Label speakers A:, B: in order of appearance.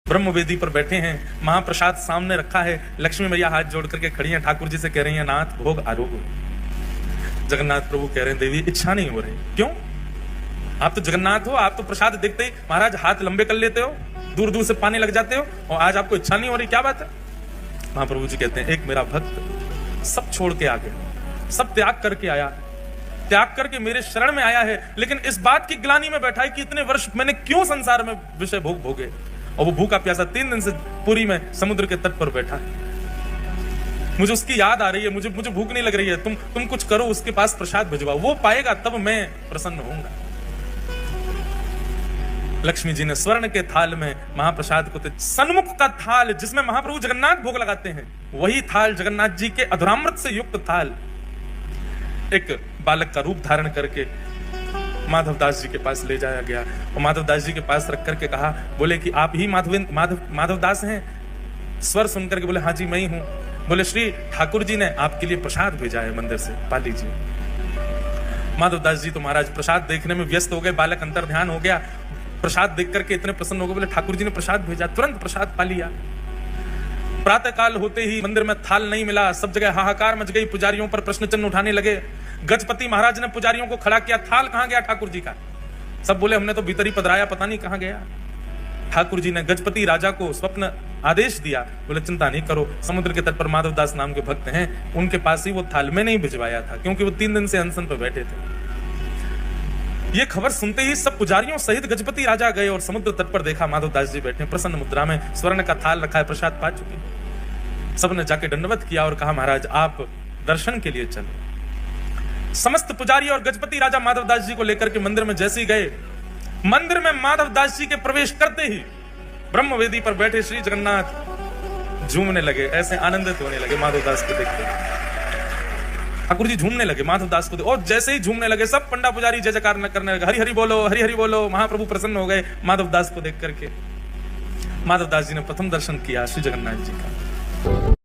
A: ब्रह्म वेदी पर बैठे हैं, महाप्रसाद सामने रखा है। लक्ष्मी मैया हाथ जोड़ करके खड़ी हैं, ठाकुर जी से कह रही हैं, नाथ भोग आरोग। जगन्नाथ प्रभु कह रहे हैं, देवी इच्छा नहीं हो रही। क्यों? आप तो जगन्नाथ हो, आप तो प्रसाद देखते ही महाराज हाथ लंबे कर लेते हो, दूर दूर से पानी लग जाते हो, और आज आपको इच्छा नहीं हो रही, क्या बात है? महाप्रभु जी कहते हैं, एक मेरा भक्त सब छोड़ के आ गया, सब त्याग करके आया, त्याग करके मेरे शरण में आया है, लेकिन इस बात की ग्लानि में बैठा है कि इतने वर्ष मैंने क्यों संसार में विषय भोग भोगे। और वो भूखा प्यासा 3 दिन से पुरी में समुद्र के तट पर बैठा है। मुझे उसकी याद आ रही है, मुझे भूख नहीं लग रही है, तुम कुछ करो, उसके पास प्रसाद भिजवाओ, वो पाएगा तब मैं प्रसन्न होऊंगा। लक्ष्मी जी ने स्वर्ण के थाल में महाप्रसाद को, सन्मुख का थाल जिसमें महाप्रभु जगन्नाथ भोग लगाते हैं, वही थाल जगन्नाथ जी के अधरामृत से युक्त थाल एक बालक का रूप धारण करके माधवदास जी के पास ले जाया गया। और माधवदास जी के पास रख करके कहा, बोले कि आप ही माधवदास हैं? स्वर सुनकर के बोले, हाँ जी मैं ही हूं। बोले, श्री ठाकुर जी ने आपके लिए प्रसाद भेजा है मंदिर से, पा लीजिए। माधवदास जी तो महाराज प्रसाद देखने में व्यस्त हो गए, बालक अंतर ध्यान हो गया, प्रसाद देख करके इतने प्रसन्न हो गए, बोले ठाकुर जी ने प्रसाद भेजा, तुरंत प्रसाद पा लिया। प्रातः काल होते ही मंदिर में थाल नहीं मिला, सब जगह हाहाकार मच गई, पुजारियों पर प्रश्न चिन्ह उठाने लगे। गजपति महाराज ने पुजारियों को खड़ा किया, थाल कहां गया ठाकुर जी का? सब बोले, हमने तो भीतर ही पधराया, पता नहीं कहां गया। ठाकुर जी ने गजपति राजा को स्वप्न आदेश दिया, बोले चिंता नहीं करो, समुद्र के तट पर माधवदास नाम के भक्त हैं, उनके पास ही वो थाल में नहीं भिजवाया था, क्योंकि वो 3 दिन से अनशन पर बैठे थे। ये खबर सुनते ही सब पुजारियों सहित गजपति राजा गए और समुद्र तट पर देखा माधवदास जी बैठे प्रसन्न मुद्रा में, स्वर्ण का थाल रखा है, प्रसाद पा चुके। सबने जाके दंडवत किया और कहा, महाराज आप दर्शन के लिए चले। समस्त पुजारी और गजपति राजा माधवदास जी को लेकर के मंदिर में जैसे ही गए, मंदिर में माधवदास जी के प्रवेश करते ही ब्रह्म वेदी पर बैठे श्री जगन्नाथ झूमने लगे, ऐसे आनंदित होने लगे माधवदास को देखकर। ठाकुर जी झूमने लगे माधवदास को, और जैसे ही झूमने लगे सब पंडा पुजारी जय जयकार करने लगे, हरि हरि बोलो, हरि हरि बोलो। महाप्रभु प्रसन्न हो गए माधवदास को देख करके। माधवदास जी ने प्रथम दर्शन किया श्री जगन्नाथ जी का।